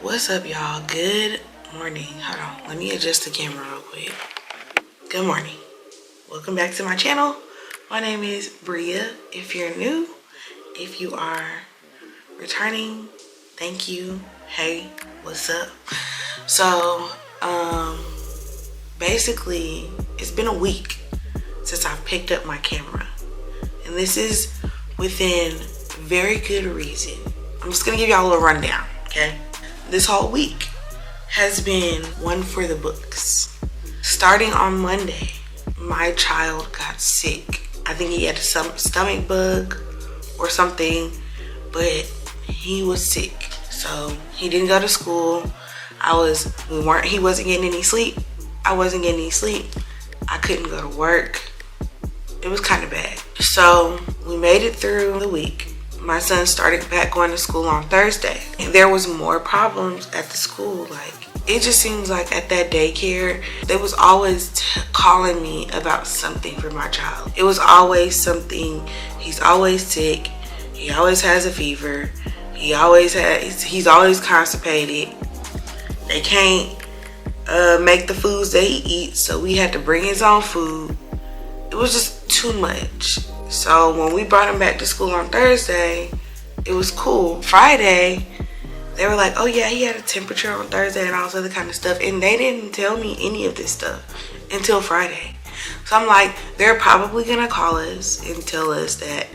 What's up, y'all? Good morning. Hold on, let me adjust the camera real quick. Good morning. Welcome back to my channel. My name is Bria. If you're new, if you are returning, thank you. Hey, what's up? So, basically, it's been a week since I've picked up my camera, and this is within very good reason. I'm just gonna give y'all a little rundown, okay? This whole week has been one for the books. Starting on Monday, my child got sick. I think he had some stomach bug or something, but he was sick. So he didn't go to school. He wasn't getting any sleep. I wasn't getting any sleep. I couldn't go to work. It was kind of bad. So we made it through the week. My son started back going to school on Thursday, and there was more problems at the school. Like, it just seems like at that daycare, they was always calling me about something for my child. It was always something. He's always sick. He always has a fever. He's always constipated. They can't make the foods that he eats, so we had to bring his own food. It was just too much. So when we brought him back to school on Thursday, it was cool. Friday, they were like, oh yeah, he had a temperature on Thursday and all this other kind of stuff. And they didn't tell me any of this stuff until Friday. So I'm like, they're probably gonna call us and tell us that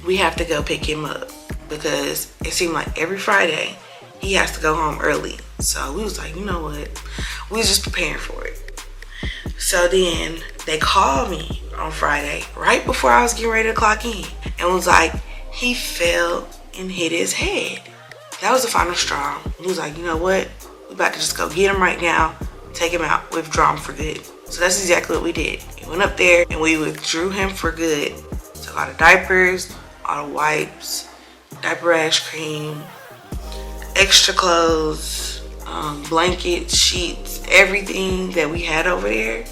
we have to go pick him up, because it seemed like every Friday he has to go home early. So we was like, you know what? We was just preparing for it. So then they called me on Friday, right before I was getting ready to clock in, and was like, he fell and hit his head. That was the final straw. He was like, you know what? We about to just go get him right now, take him out, withdraw him for good. So that's exactly what we did. We went up there and we withdrew him for good. Took all the diapers, all the wipes, diaper rash cream, extra clothes, blankets, sheets, everything that we had over there,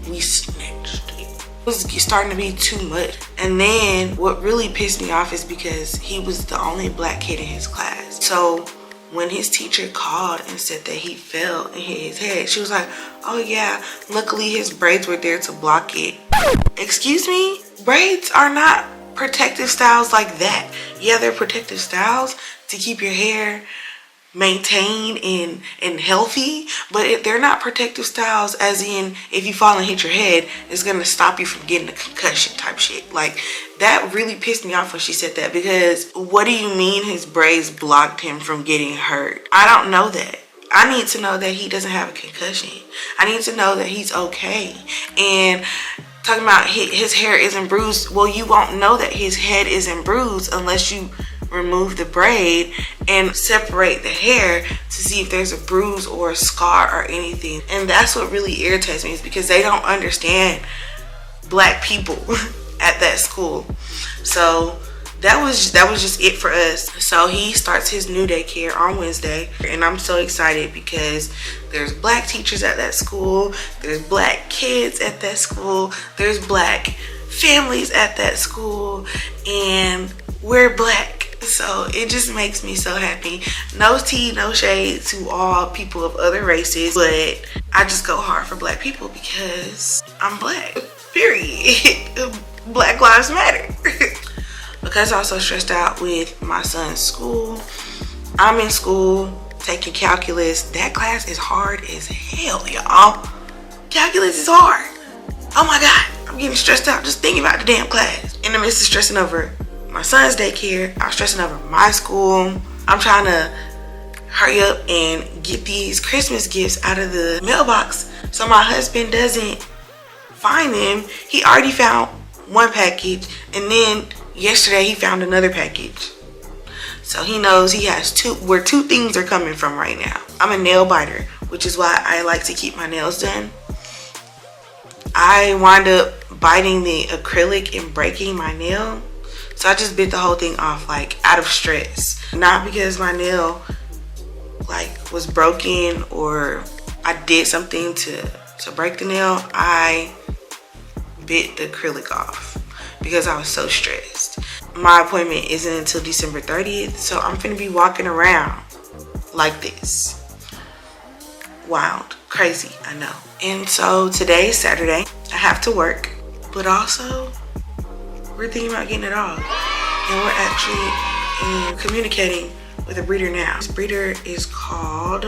we snatched it. It was starting to be too much. And then what really pissed me off is because he was the only black kid in his class. So when his teacher called and said that he fell and hit his head, she was like, oh yeah, luckily his braids were there to block it. Excuse me? Braids are not protective styles like that. Yeah, they're protective styles to keep your hair maintained and healthy, but they're not protective styles as in if you fall and hit your head, it's gonna stop you from getting a concussion type shit. Like, that really pissed me off when she said that, because what do you mean his braids blocked him from getting hurt? I don't know that. I need to know that he doesn't have a concussion. I need to know that he's okay. And talking about his hair isn't bruised, well, you won't know that his head isn't bruised unless you remove the braid and separate the hair to see if there's a bruise or a scar or anything. And that's what really irritates me, is because they don't understand black people at that school. So that was just it for us. So he starts his new daycare on Wednesday, and I'm so excited because there's black teachers at that school, there's black kids at that school, there's black families at that school, and we're black. So it just makes me so happy. No tea, no shade to all people of other races, but I just go hard for black people because I'm black, period. Black lives matter. Because I'm so stressed out with my son's school, I'm in school taking calculus. That class is hard as hell, y'all. Calculus is hard. Oh my God, I'm getting stressed out just thinking about the damn class. In the midst of stressing over my son's daycare, I'm stressing over my school. I'm trying to hurry up and get these Christmas gifts out of the mailbox so my husband doesn't find them. He already found one package, and then yesterday he found another package. So he knows he has where two things are coming from right now. I'm a nail biter, which is why I like to keep my nails done. I wind up biting the acrylic and breaking my nail. So I just bit the whole thing off, like, out of stress. Not because my nail, like, was broken or I did something to break the nail. I bit the acrylic off because I was so stressed. My appointment isn't until December 30th, so I'm finna be walking around like this. Wild, crazy, I know. And so today's Saturday, I have to work, but also we're thinking about getting a dog, and we're actually communicating with a breeder now. This breeder is called,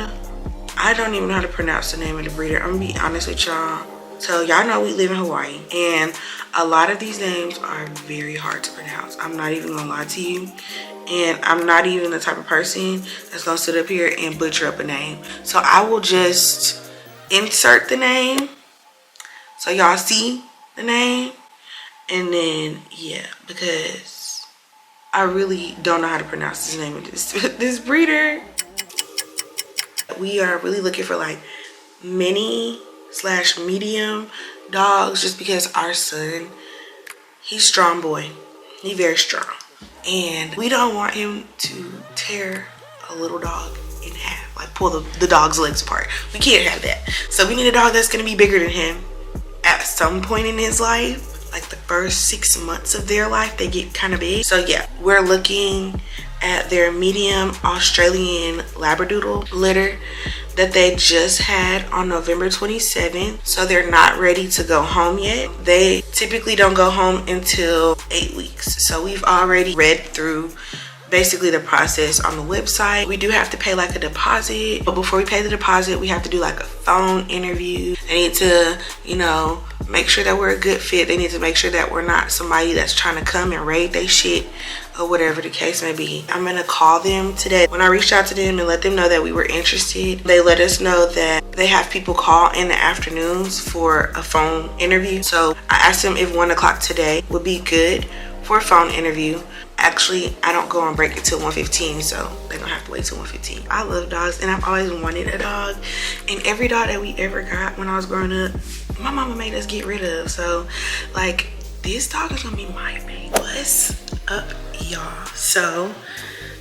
I don't even know how to pronounce the name of the breeder. I'm gonna be honest with y'all. So y'all know we live in Hawaii, and a lot of these names are very hard to pronounce. I'm not even gonna lie to you. And I'm not even the type of person that's gonna sit up here and butcher up a name. So I will just insert the name so y'all see the name. And then, yeah, because I really don't know how to pronounce this name of this breeder. We are really looking for like mini/medium dogs, just because our son, he's strong boy. He's very strong. And we don't want him to tear a little dog in half, like pull the dog's legs apart. We can't have that. So we need a dog that's gonna be bigger than him at some point in his life. Like the first 6 months of their life, they get kind of big. So yeah, we're looking at their medium Australian Labradoodle litter that they just had on November 27th. So they're not ready to go home yet. They typically don't go home until 8 weeks. So we've already read through basically the process on the website. We do have to pay like a deposit, but before we pay the deposit, we have to do like a phone interview. They need to, you know, make sure that we're a good fit. They need to make sure that we're not somebody that's trying to come and raid their shit or whatever the case may be. I'm gonna call them today. When I reached out to them and let them know that we were interested, they let us know that they have people call in the afternoons for a phone interview. So I asked them if 1 o'clock today would be good for a phone interview. Actually, I don't go on break until 1:15, so they're gonna have to wait till 1:15. I love dogs, and I've always wanted a dog. And every dog that we ever got when I was growing up, my mama made us get rid of. So, like, this dog is gonna be my baby. What's up, y'all? So,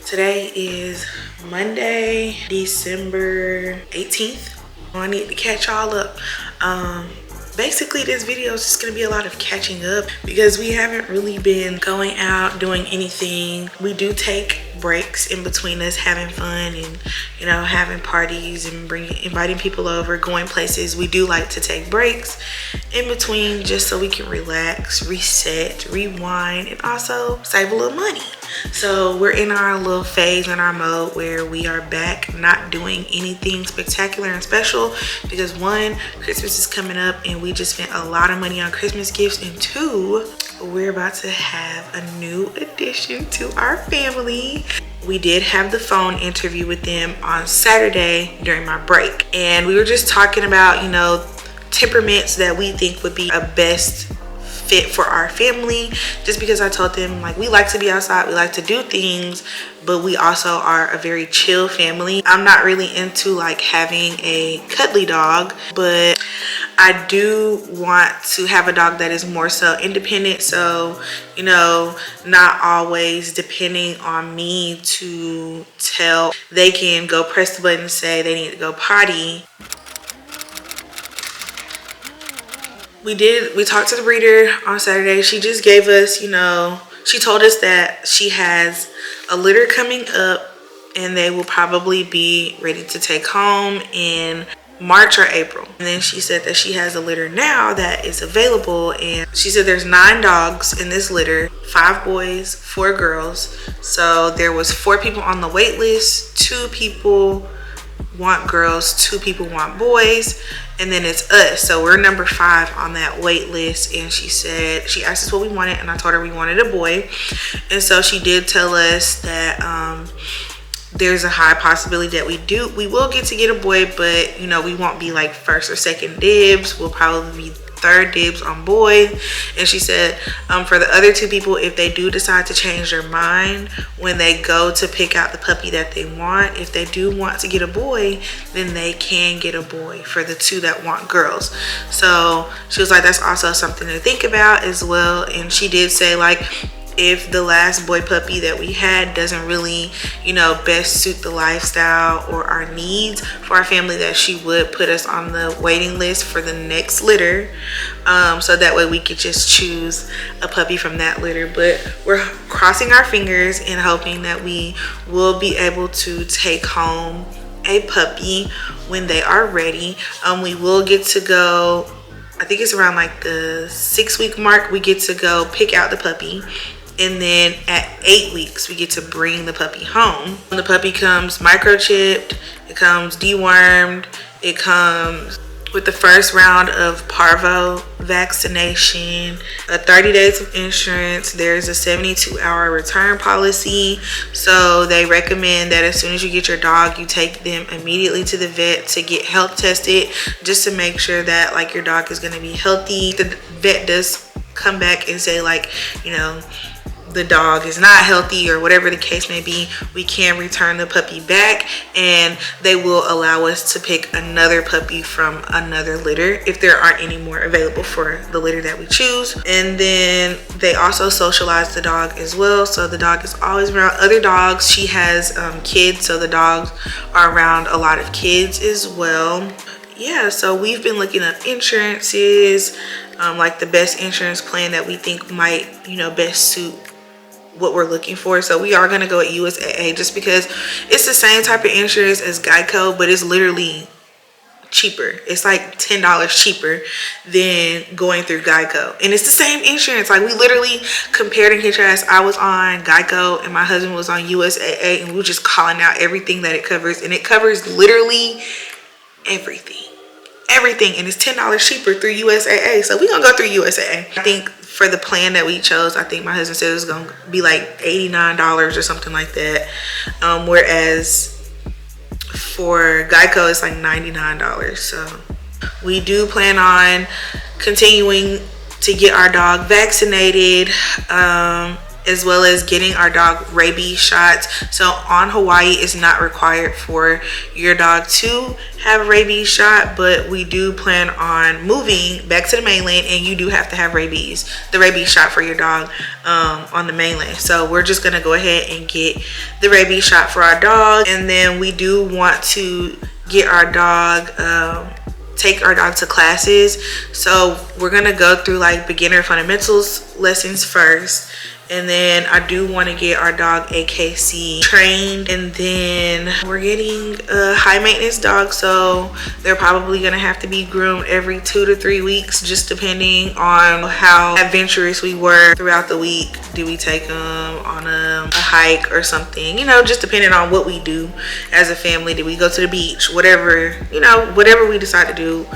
today is Monday, December 18th. I need to catch y'all up. Basically, this video is just gonna be a lot of catching up because we haven't really been going out doing anything. We do take breaks in between us having fun and, you know, having parties and inviting people over, going places. We do like to take breaks in between just so we can relax, reset, rewind, and also save a little money. So we're in our little phase, in our mode where we are back not doing anything spectacular and special because 1, Christmas is coming up and we just spent a lot of money on Christmas gifts, and 2, we're about to have a new addition to our family. We did have the phone interview with them on Saturday during my break, and we were just talking about, you know, temperaments that we think would be a best fit for our family, just because I told them, like, we like to be outside, we like to do things, but we also are a very chill family. I'm not really into like having a cuddly dog, but I do want to have a dog that is more so independent, so, you know, not always depending on me to tell. They can go press the button and say they need to go potty. We talked to the breeder on Saturday. She just gave us, you know, she told us that she has a litter coming up and they will probably be ready to take home in March or April. And then she said that she has a litter now that is available, and she said there's 9 dogs in this litter, 5 boys, 4 girls. So there was 4 people on the wait list. 2 people want girls, 2 people want boys, and then it's us. So we're number 5 on that wait list. And she said, she asked us what we wanted, and I told her we wanted a boy. And so she did tell us that there's a high possibility that we will get to get a boy, but, you know, we won't be like first or second dibs. We'll probably be third dibs on boy. And she said for the other 2 people, if they do decide to change their mind when they go to pick out the puppy that they want, if they do want to get a boy, then they can get a boy for the 2 that want girls. So she was like, that's also something to think about as well. And she did say, like, if the last boy puppy that we had doesn't really, you know, best suit the lifestyle or our needs for our family, that she would put us on the waiting list for the next litter, so that way we could just choose a puppy from that litter. But we're crossing our fingers and hoping that we will be able to take home a puppy when they are ready. We will get to go, I think it's around like the 6-week mark, we get to go pick out the puppy. And then at 8 weeks, we get to bring the puppy home. The puppy comes microchipped, it comes dewormed, it comes with the first round of parvo vaccination, 30 days of insurance. There's a 72-hour return policy. So they recommend that as soon as you get your dog, you take them immediately to the vet to get health tested, just to make sure that like your dog is going to be healthy. The vet does come back and say like, you know, the dog is not healthy or whatever the case may be, we can return the puppy back, and they will allow us to pick another puppy from another litter if there aren't any more available for the litter that we choose. And then they also socialize the dog as well, so the dog is always around other dogs. She has kids, so the dogs are around a lot of kids as well. Yeah, so we've been looking at insurances, like the best insurance plan that we think might, you know, best suit what we're looking for. So we are going to go at USAA just because it's the same type of insurance as Geico, but it's literally cheaper. It's like $10 cheaper than going through Geico, and it's the same insurance. Like we literally compared and contrast. I was on Geico and my husband was on USAA, and we were just calling out everything that it covers, and it covers literally everything, and it's $10 cheaper through USAA. So we're gonna go through USAA. I think for the plan that we chose, I think my husband said it was gonna be like $89 or something like that, whereas for Geico it's like $99. So we do plan on continuing to get our dog vaccinated, as well as getting our dog rabies shots. So on Hawaii, it's not required for your dog to have a rabies shot, but we do plan on moving back to the mainland, and you do have to have the rabies shot for your dog on the mainland. So we're just gonna go ahead and get the rabies shot for our dog, and then we do want to get our dog, take our dog to classes. So we're gonna go through like beginner fundamentals lessons first, and then I do want to get our dog AKC trained, and then we're getting a high maintenance dog, so they're probably gonna have to be groomed every 2 to 3 weeks, just depending on how adventurous we were throughout the week. Do we take them on a hike or something, you know, just depending on what we do as a family. Do we go to the beach? Whatever, you know, whatever we decide to do,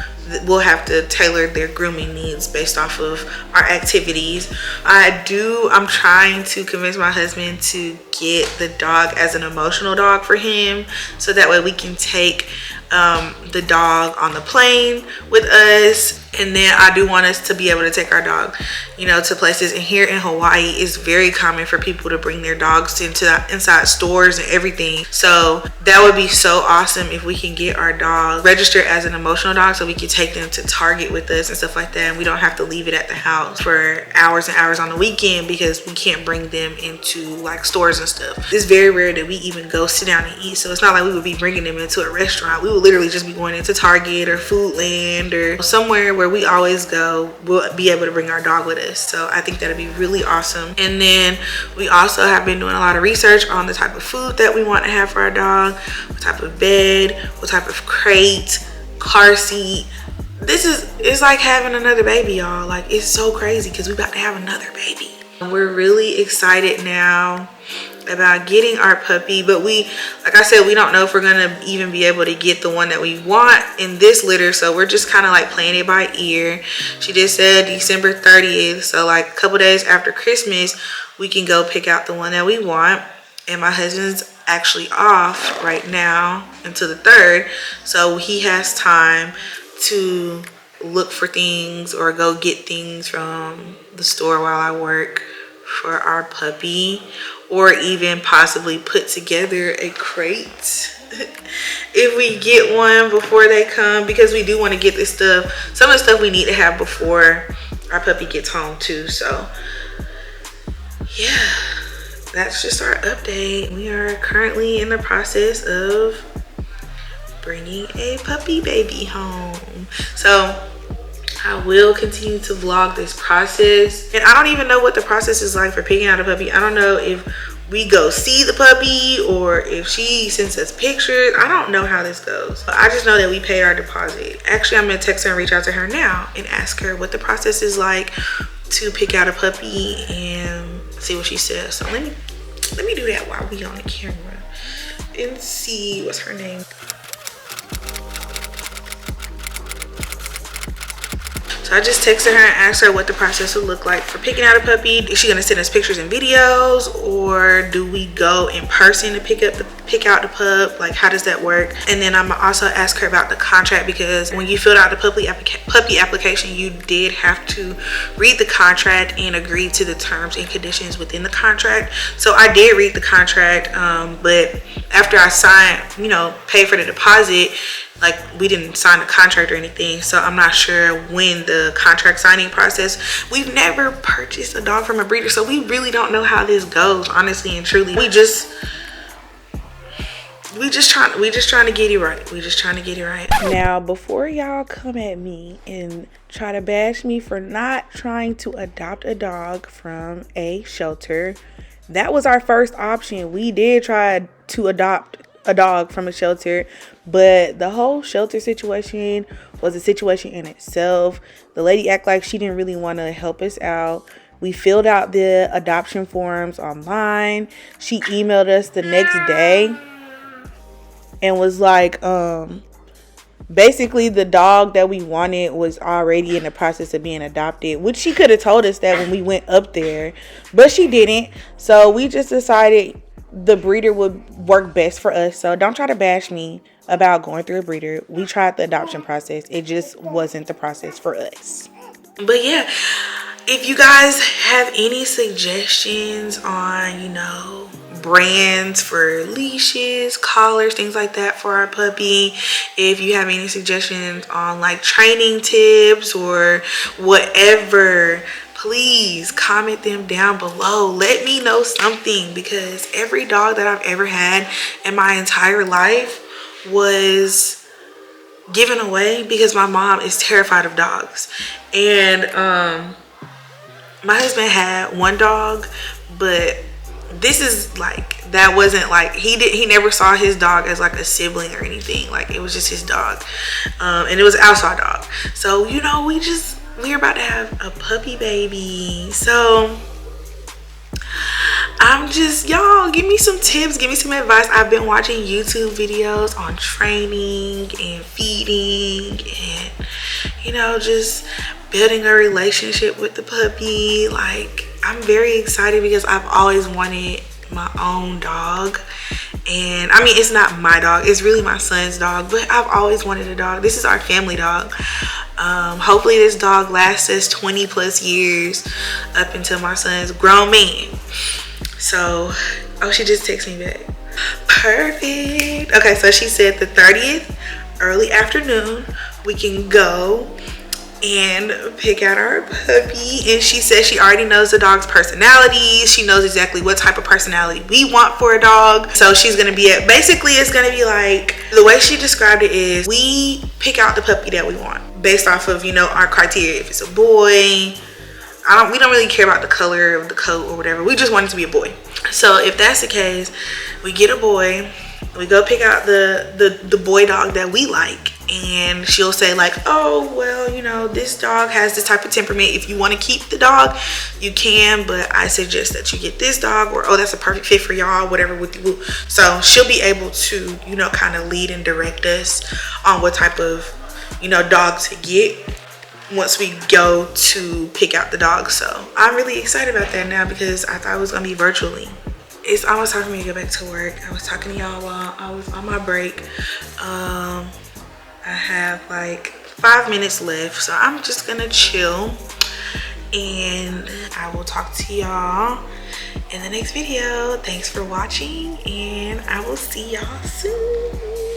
we'll have to tailor their grooming needs based off of our activities. I'm trying to convince my husband to get the dog as an emotional dog for him, so that way we can take the dog on the plane with us. And then I do want us to be able to take our dog, you know, to places. And here in Hawaii, it's very common for people to bring their dogs inside stores and everything. So that would be so awesome if we can get our dog registered as an emotional dog, so we can take them to Target with us and stuff like that, and we don't have to leave it at the house for hours and hours on the weekend because we can't bring them into like stores and stuff. It's very rare that we even go sit down and eat, so it's not like we would be bringing them into a restaurant. We would literally just be going into Target or Foodland or somewhere where we always go. We'll be able to bring our dog with us. So I think that'd be really awesome. And then we also have been doing a lot of research on the type of food that we want to have for our dog, what type of bed, what type of crate, car seat. It's like having another baby, y'all. Like, it's so crazy because we about to have another baby. We're really excited now about getting our puppy, but like I said, we don't know if we're gonna even be able to get the one that we want in this litter, so we're just kind of like playing it by ear. She just said December 30th, so like a couple days after Christmas we can go pick out the one that we want. And my husband's actually off right now until the 3rd, so he has time to look for things or go get things from the store while I work for our puppy, or even possibly put together a crate if we get one before they come, because we do want to get this stuff, some of the stuff we need to have before our puppy gets home too. So yeah, that's just our update. We are currently in the process of bringing a puppy baby home. So I will continue to vlog this process. And I don't even know what the process is like for picking out a puppy. I don't know if we go see the puppy or if she sends us pictures. I don't know how this goes. But I just know that we paid our deposit. Actually, I'm gonna text her and reach out to her now and ask her what the process is like to pick out a puppy and see what she says. So let me do that while we on the camera and see what's her name. So I just texted her and asked her what the process would look like for picking out a puppy. Is she gonna send us pictures and videos, or do we go in person to pick out the pup? Like, how does that work? And then I'm gonna also ask her about the contract, because when you filled out the puppy application, you did have to read the contract and agree to the terms and conditions within the contract. So I did read the contract, but after I signed, you know, pay for the deposit, like, we didn't sign a contract or anything, so I'm not sure when the contract signing process. We've never purchased a dog from a breeder, so we really don't know how this goes, honestly and truly. We just trying to get it right. We just trying to get it right. Now, before y'all come at me and try to bash me for not trying to adopt a dog from a shelter, that was our first option. We did try to adopt a dog from a shelter, but the whole shelter situation was a situation in itself. The lady acted like she didn't really want to help us out. We filled out the adoption forms online. She emailed us the next day and was like, basically the dog that we wanted was already in the process of being adopted, which she could have told us that when we went up there, but she didn't. So we just decided the breeder would work best for us. So don't try to bash me about going through a breeder. We tried the adoption process. It just wasn't the process for us. But yeah, if you guys have any suggestions on, you know, brands for leashes, collars, things like that for our puppy, if you have any suggestions on like training tips or whatever, please comment them down below. Let me know something, because every dog that I've ever had in my entire life was given away because my mom is terrified of dogs. And my husband had one dog, but this is like, that wasn't like, he never saw his dog as like a sibling or anything. Like, it was just his dog, and it was an outside dog. So, you know, we're about to have a puppy baby. So I'm just, y'all, give me some tips, give me some advice. I've been watching YouTube videos on training and feeding and, you know, just building a relationship with the puppy. Like, I'm very excited because I've always wanted my own dog. And I mean, it's not my dog, it's really my son's dog, but I've always wanted a dog. This is our family dog. Hopefully this dog lasts us 20 plus years up until my son's grown man. So, oh, she just texted me back. Perfect. Okay, so she said the 30th, early afternoon, we can go and pick out our puppy. And she said she already knows the dog's personality. She knows exactly what type of personality we want for a dog. So she's gonna be at, basically it's gonna be like, the way she described it is, we pick out the puppy that we want based off of, you know, our criteria. If it's a boy, we don't really care about the color of the coat or whatever. We just want it to be a boy. So if that's the case, we get a boy, we go pick out the boy dog that we like, and she'll say like, oh, well, you know, this dog has this type of temperament. If you want to keep the dog, you can, but I suggest that you get this dog, or, oh, that's a perfect fit for y'all, whatever with you. So she'll be able to, you know, kind of lead and direct us on what type of, you know, dog to get once we go to pick out the dog. So I'm really excited about that now, because I thought it was gonna be virtually. It's almost time for me to go back to work. I was talking to y'all while I was on my break. I have like 5 minutes left, so I'm just gonna chill, and I will talk to y'all in the next video. Thanks for watching, and I will see y'all soon.